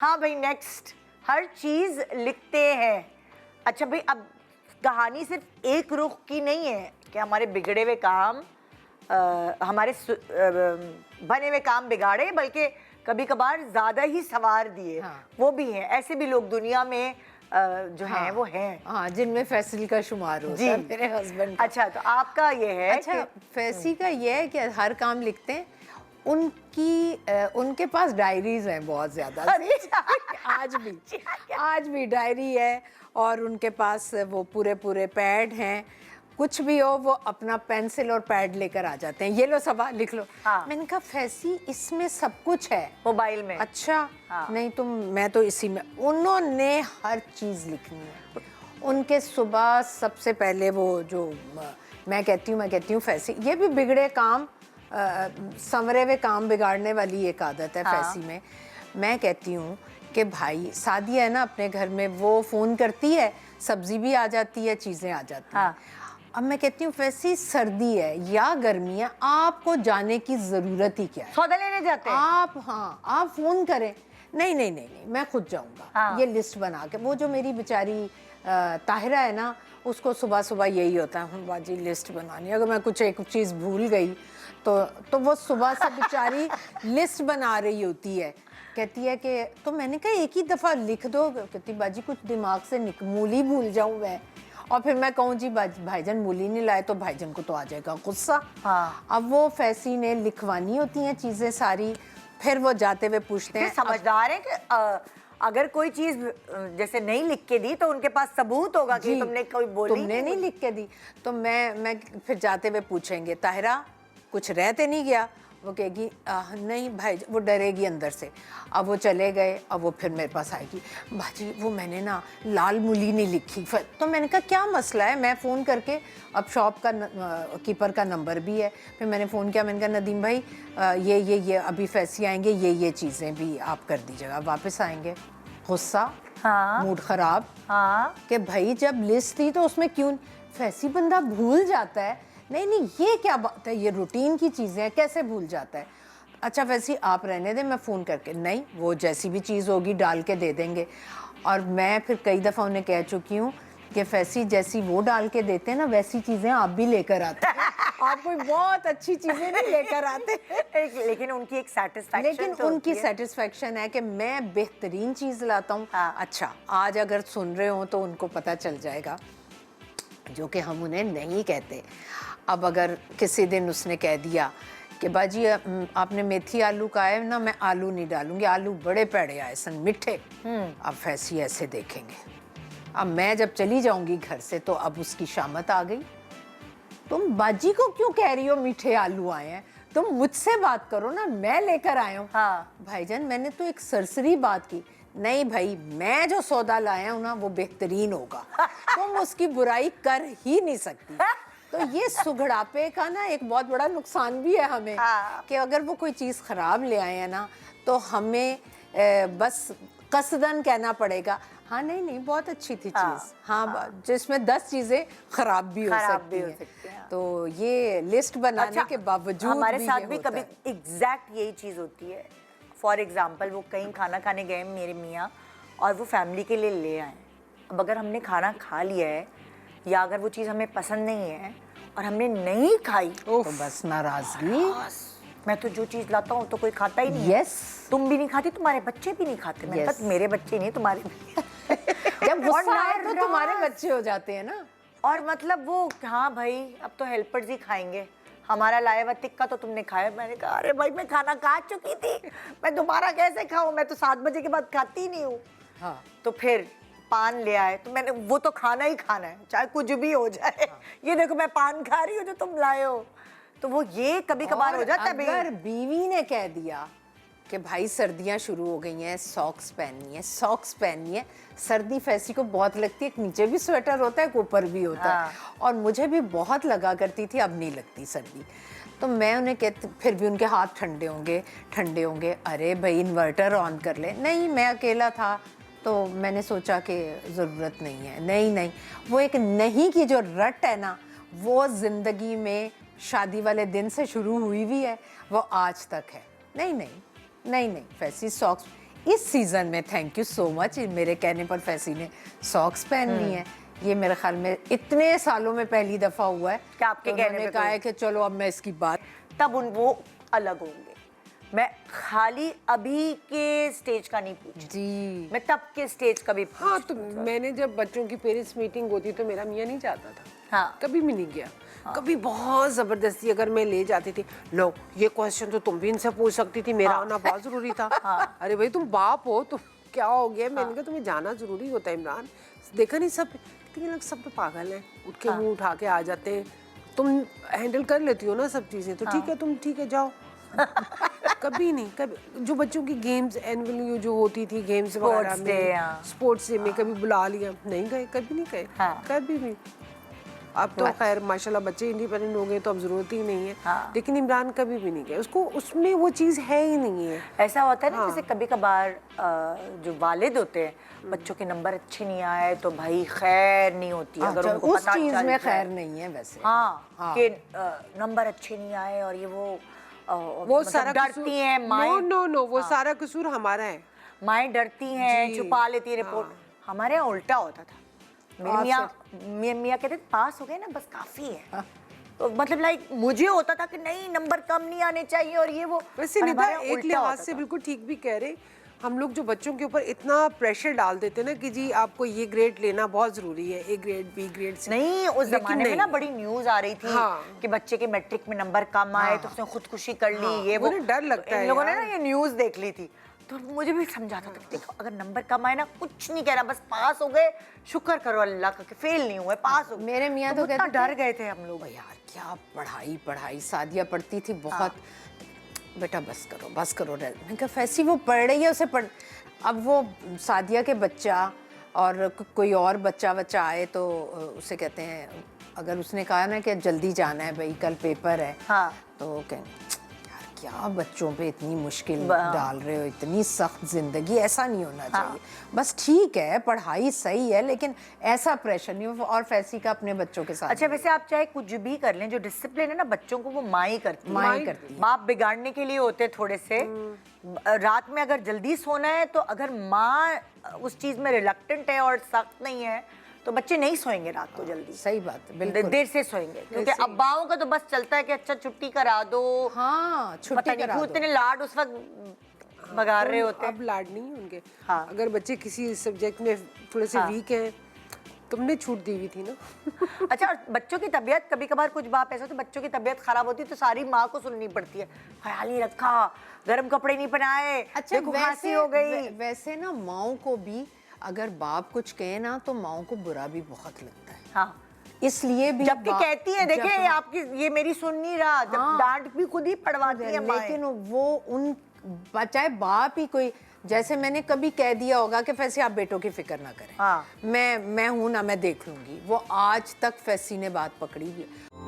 हाँ भाई, नेक्स्ट हर चीज लिखते हैं। अच्छा भाई, अब कहानी सिर्फ एक रुख की नहीं है कि हमारे बिगड़े हुए काम हमारे बने हुए काम बिगाड़े, बल्कि कभी कभार ज्यादा ही सवार दिए। हाँ। वो भी हैं, ऐसे भी लोग दुनिया में जो हैं वो हैं। हाँ, जिनमें फैसल का शुमार होता जी। है मेरे हस्बैंड का। अच्छा, तो आपका ये है अच्छा, फैसी का ये है कि हर काम लिखते हैं। उनके पास डायरीज हैं बहुत ज्यादा। अच्छा। आज भी डायरी है, और उनके पास वो पूरे पूरे पैड हैं। कुछ भी हो वो अपना पेंसिल और पैड लेकर आ जाते हैं, ये लो सबा लिख लो। हाँ। मैंने कहा फैसी इसमें सब कुछ है मोबाइल में। अच्छा। हाँ। नहीं तो मैं तो इसी में, उन्होंने हर चीज लिखनी है। उनके सुबह सबसे पहले वो जो मैं कहती हूँ फैसी, ये भी बिगड़े काम संवरे हुए काम बिगाड़ने वाली एक आदत है। हाँ। फैसी में मैं कहती हूँ कि भाई शादी है ना अपने घर में, वो फ़ोन करती है, सब्जी भी आ जाती है, चीज़ें आ जाती हैं। हाँ। अब मैं कहती हूँ वैसी सर्दी है या गर्मी है, आपको जाने की ज़रूरत ही क्या है? सौदा लेने जाते हैं आप, हाँ, आप फ़ोन करें। नहीं नहीं नहीं नहीं, मैं खुद जाऊँगा। हाँ। ये लिस्ट बना के, वो जो मेरी बेचारी ताहिरा है ना, उसको सुबह सुबह यही होता है, बाजी लिस्ट बनानी। अगर मैं कुछ एक चीज़ भूल गई तो वो सुबह से बेचारी लिस्ट बना रही होती है। कहती है कि तो मैंने कहा एक ही दफ़ा लिख दो। कहती बाजी कुछ दिमाग से मूली भूल जाऊँ मैं, और फिर मैं कहूँ जी भाईजान मूली नहीं लाए, तो भाईजान को तो आ जाएगा गुस्सा। हाँ। अब वो फैसी ने लिखवानी होती हैं चीज़ें सारी, फिर वो जाते हुए पूछते हैं। समझदार है कि अगर कोई चीज जैसे नहीं लिख के दी तो उनके पास सबूत होगा कि तुमने कोई बोली, तुमने नहीं लिख के दी। तो मैं फिर जाते हुए पूछेंगे ताहिरा कुछ रहते नहीं गया? वो कहेगी नहीं भाई, वो डरेगी अंदर से। अब वो चले गए, अब वो फिर मेरे पास आएगी, भाजी वो मैंने ना लाल मूली नहीं लिखी। फिर तो मैंने कहा क्या मसला है? मैं फ़ोन करके, अब शॉप का कीपर का नंबर भी है, फिर मैंने फ़ोन किया, मैंने कहा नदीम भाई ये अभी फैसी आएंगे, ये चीज़ें भी आप कर दीजिएगा। वापस आएंगे, गुस्सा, हाँ। मूड ख़राब। हाँ। कि भाई जब लिस्ट थी तो उसमें क्यों? फैसी बंदा भूल जाता है। नहीं नहीं, ये क्या बात है, ये रूटीन की चीज़ें हैं, कैसे भूल जाता है? अच्छा वैसी आप रहने दें, मैं फ़ोन करके, नहीं वो जैसी भी चीज़ होगी डाल के दे देंगे। और मैं फिर कई दफ़ा उन्हें कह चुकी हूँ कि फैसी जैसी वो डाल के देते हैं ना, वैसी चीज़ें आप भी लेकर आते हैं। आप कोई बहुत अच्छी चीज़ें नहीं लेकर आते। लेकिन उनकी एक सेटिस्फैक्शन, लेकिन उनकी सेटिस्फैक्शन है कि मैं बेहतरीन चीज़ लाता हूँ। हाँ। अच्छा, आज अगर सुन रहे हो तो उनको पता चल जाएगा, जो कि हम उन्हें नहीं कहते। अब अगर किसी दिन उसने कह दिया कि बाजी आपने मेथी आलू का है ना, मैं आलू नहीं डालूंगी, आलू बड़े पेड़े आए सन मीठे। अब फैसी ऐसे देखेंगे। अब मैं जब चली जाऊंगी घर से तो अब उसकी शामत आ गई, तुम बाजी को क्यों कह रही हो मीठे आलू आए हैं? तुम मुझसे बात करो ना, मैं लेकर आया हूँ। हाँ। भाईजान मैंने तो एक सरसरी बात की। नहीं भाई, मैं जो सौदा लाया हूँ ना वो बेहतरीन होगा, तुम उसकी बुराई कर ही नहीं सकती। तो ये सुघड़ापे का ना एक बहुत बड़ा नुकसान भी है हमें। हाँ। कि अगर वो कोई चीज़ ख़राब ले आए हैं ना, तो हमें बस कसदन कहना पड़ेगा, हाँ नहीं नहीं बहुत अच्छी थी चीज़। हाँ, जिसमें 10 चीज़ें ख़राब भी हो सकती हैं। तो ये लिस्ट बनाने के बावजूद हमारे साथ भी होता कभी है। एग्जैक्ट यही चीज़ होती है। फॉर एग्जाम्पल, वो कहीं खाना खाने गए मेरे मियाँ, और वो फैमिली के लिए ले आए। अब अगर हमने खाना खा लिया है या अगर वो चीज़ हमें पसंद नहीं है और हमने नहीं खाई तो बस नाराज़गी। मैं तो जो चीज़ लाता हूँ तो कोई खाता ही नहीं है। तुम भी नहीं खाती, तुम्हारे बच्चे भी नहीं खाते। मैंने कहा मेरे बच्चे नहीं, तुम्हारे भी। जब गुस्सा आए तो तुम्हारे बच्चे हो जाते हैं ना। और मतलब वो, हाँ भाई अब तो हेल्पर्स ही खाएंगे, हमारा लाया हुआ टिक्का तो तुमने खाया। मैंने कहा अरे भाई मैं खाना खा चुकी थी, मैं दोबारा कैसे खाऊं? मैं तो 7 बजे के बाद खाती ही नहीं हूँ। हाँ। तो फिर पान ले आए, तो मैंने वो तो खाना ही खाना है, चाहे कुछ भी हो जाए। हाँ। ये देखो मैं पान खा रही हूँ जो तुम लाए हो। तो वो ये कभी कभार हो जाता है। अगर बीवी ने कह दिया कि भाई सर्दियाँ शुरू हो गई हैं, सॉक्स पहननी है। सर्दी फैसी को बहुत लगती है, नीचे भी स्वेटर होता है, ऊपर भी होता है। और मुझे भी बहुत लगा करती थी, अब नहीं लगती सर्दी। तो मैं उन्हें कहती, फिर भी उनके हाथ ठंडे होंगे। अरे भाई इन्वर्टर ऑन कर ले। नहीं, मैं अकेला था तो मैंने सोचा कि ज़रूरत नहीं है। नहीं, वो एक नहीं की जो रट है ना, वो ज़िंदगी में शादी वाले दिन से शुरू हुई भी है, वो आज तक है। नहीं, फैसी सॉक्स इस सीजन में थैंक यू सो मच, मेरे कहने पर फैसी ने सॉक्स पहन ली हैं। ये मेरे ख्याल में इतने सालों में पहली दफा हुआ है कि आपके तो कहने उन्होंने पे कहा कोई- है कि चलो अब मैं इसकी बात तब वो अलग होंगे। मैं खाली अभी के स्टेज का नहीं पूछ, जी। मैं तब के स्टेज का भी पूछ। हाँ, तो मैंने जब बच्चों की पेरेंट्स मीटिंग होती तो मेरा मियाँ नहीं जाता था। हाँ। कभी भी नहीं गया। कभी बहुत जबरदस्ती अगर मैं ले जाती थी, लो ये क्वेश्चन तो तुम भी इनसे पूछ सकती थी, मेरा आना बहुत जरूरी था। अरे भाई तुम बाप हो, तुम क्या हो गया? मैंने कहा तुम्हें जाना जरूरी होता है इमरान, देखा नहीं सब कितने लोग सब पे पागल हैं, उठ के मुंह उठा के आ जाते हैं। तुम हैंडल कर लेती हो ना सब चीजें, तो ठीक है, तुम ठीक है जाओ। कभी नहीं, कभी जो बच्चों की गेम्स एनुअल जो होती थी गेम्स वगैरह Sports day, में, हाँ। स्पोर्ट्स डे में कभी बुला लिया, नहीं गए, कभी नहीं गए। हाँ। कभी भी। अब तो खैर माशाल्लाह बच्चे इंडिपेंडेंट हो गए तो अब जरूरत ही नहीं है। हाँ। लेकिन इमरान कभी भी नहीं गए, उसको उसमें वो चीज़ है ही नहीं है। ऐसा होता है ना, जैसे कभी कभार जो वालिद होते हैं, बच्चों के नंबर अच्छे नहीं आए तो भाई खैर नहीं होती, अगर अच्छा, उनको उस पता चीज चल में जाए। खैर नहीं है वैसे। हाँ, हाँ। कि नंबर अच्छे नहीं आए और ये वो वो मतलब सारा डरती हैं नो माएँ, नो नो, वो सारा कसूर हमारा है। माएँ डरती हैं, जी। छुपा लेती है रिपोर्ट। हमारे यहाँ उल्टा होता था। मेरे मियाँ कहते थे, पास हो गए ना बस काफी है। तो मतलब लाइक मुझे होता था कि नहीं नंबर कम नहीं आने चाहिए और ये वो। वैसे और निदा हमारे यहाँ एक उल्टा लिहाज होता से था। बिल्कुल ठीक भी कह रहे, हम लोग जो बच्चों के ऊपर इतना प्रेशर डाल देते ना कि जी आपको ये ग्रेड लेना बहुत जरूरी है, ए ग्रेड बी ग्रेड से। नहीं, उस लेकिन जमाने में ना नहीं। बड़ी न्यूज आ रही थी हाँ। कि बच्चे के मैट्रिक में नंबर कम आए तो उसने खुदकुशी कर ली। हाँ, ये वो मुझे डर लगता है इन लोगों ने यार। ना ये न्यूज देख ली थी, तो मुझे भी समझाता था कि देखो अगर नंबर कम आए ना कुछ नहीं कहना, बस पास हो गए, शुक्र करो अल्लाह का कि फेल नहीं हुए, पास हो गए। मेरे मियाँ तो उतना कहते थे- डर गए थे हम लोग। यार क्या पढ़ाई पढ़ाई, सादिया पढ़ती थी बहुत। बेटा बस करो मैंने कहा फैसी वो पढ़ रही है, उसे पढ़। अब वो सादिया के बच्चा और कोई और बच्चा आए तो उसे कहते हैं, अगर उसने कहा ना कि जल्दी जाना है भाई कल पेपर है, हाँ। तो कहेंगे यार क्या बच्चों पे इतनी मुश्किल हाँ। डाल रहे हो, इतनी सख्त जिंदगी, ऐसा नहीं होना चाहिए। बस ठीक है पढ़ाई सही है लेकिन ऐसा प्रेशर नहीं हो। और फैसी का अपने बच्चों के साथ अच्छा, वैसे आप चाहे कुछ भी कर लें, जो डिसिप्लिन है ना बच्चों को वो माँ ही करती है। माँ ही करती है। बाप बिगाड़ने के लिए होते हैं थोड़े से। रात में अगर जल्दी सोना है तो अगर माँ उस चीज में रिलक्टेंट है और सख्त नहीं है तो बच्चे नहीं सोएंगे रात को जल्दी। सही बात है, बिल्कुल। देर से सोएंगे, क्योंकि अब्बाओं का तो बस चलता है कि अच्छा छुट्टी करा दो। हाँ, पता छुट्टी नहीं करा क्यों दो। इतने लाड उस वक्त बगा रहे होते हैं। अब लाड नहीं है उनके। हाँ। अगर बच्चे किसी सब्जेक्ट में थोड़े से वीक हैं, तुमने छूट दी हुई थी ना। अच्छा, और बच्चों की तबीयत कभी कभार कुछ बाप ऐसा तो बच्चों की तबीयत खराब होती है तो सारी माँ को सुननी पड़ती है, ख्याल नहीं रखा, गर्म कपड़े नहीं पहनाए, अच्छा देखो खांसी हो गई। वैसे ना माओ को भी अगर बाप कुछ कहे ना तो माओ को बुरा भी बहुत लगता है। हाँ, इसलिए भी जबकि कहती है देखे जब- आपकी ये मेरी सुन नहीं रहा, जब हाँ। डांट भी खुद ही पड़वाती है माएं। लेकिन वो उन चाहे बाप ही कोई, जैसे मैंने कभी कह दिया होगा कि फैसी आप बेटों की फिक्र ना करें, हाँ। मैं हूं ना, मैं देख लूंगी, वो आज तक फैसी ने बात पकड़ी हुई है।